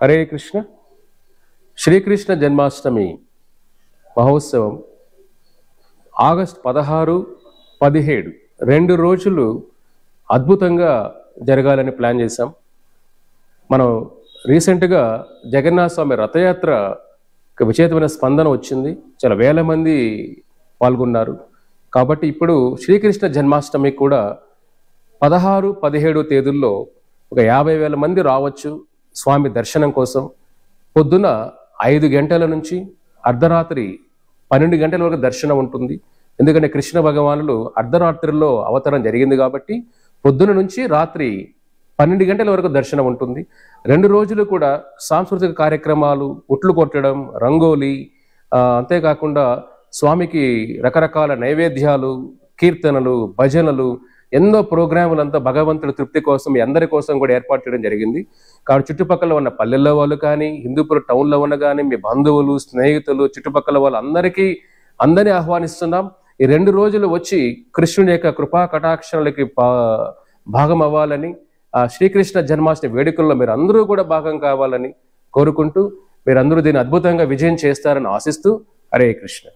హరే కృష్ణ. శ్రీకృష్ణ జన్మాష్టమి మహోత్సవం ఆగస్టు 16, 17 2 రోజులు అద్భుతంగా జరగాలని ప్లాన్ చేశాం. మనం రీసెంట్గా జగన్నాథ స్వామి రథయాత్ర విచేతమైన స్పందన వచ్చింది. చాలా వేల మంది పాల్గొన్నారు. కాబట్టి ఇప్పుడు శ్రీకృష్ణ జన్మాష్టమి కూడా 16, 17 తేదీల్లో ఒక 50,000 మంది రావచ్చు స్వామి దర్శనం కోసం. పొద్దున 5 గంటల నుంచి అర్ధరాత్రి 12 గంటల వరకు దర్శనం ఉంటుంది. ఎందుకంటే కృష్ణ భగవానులు అర్ధరాత్రిలో అవతరణ జరిగింది కాబట్టి పొద్దున నుంచి రాత్రి 12 గంటల వరకు దర్శనం ఉంటుంది. 2 రోజులు కూడా సాంస్కృతిక కార్యక్రమాలు, ఉట్లు కొట్టడం, రంగోలీ, అంతేకాకుండా స్వామికి రకరకాల నైవేద్యాలు, కీర్తనలు, భజనలు, ఎన్నో ప్రోగ్రాములంతా భగవంతుడి తృప్తి కోసం మీ అందరి కోసం కూడా ఏర్పాటు చేయడం జరిగింది. కాబట్టి చుట్టుపక్కల ఉన్న పల్లెల్లో వాళ్ళు కానీ, హిందూపూర్ టౌన్లో ఉన్న కానీ, మీ బంధువులు, స్నేహితులు, చుట్టుపక్కల వాళ్ళు అందరినీ ఆహ్వానిస్తున్నాం. ఈ 2 రోజులు వచ్చి కృష్ణుని యొక్క కృపా కటాక్షాలకి భాగం అవ్వాలని, ఆ శ్రీకృష్ణ జన్మాష్టమి వేడుకల్లో మీరు అందరూ కూడా భాగం కావాలని కోరుకుంటూ, మీరందరూ దీన్ని అద్భుతంగా విజయం చేస్తారని ఆశిస్తూ, హరే కృష్ణ.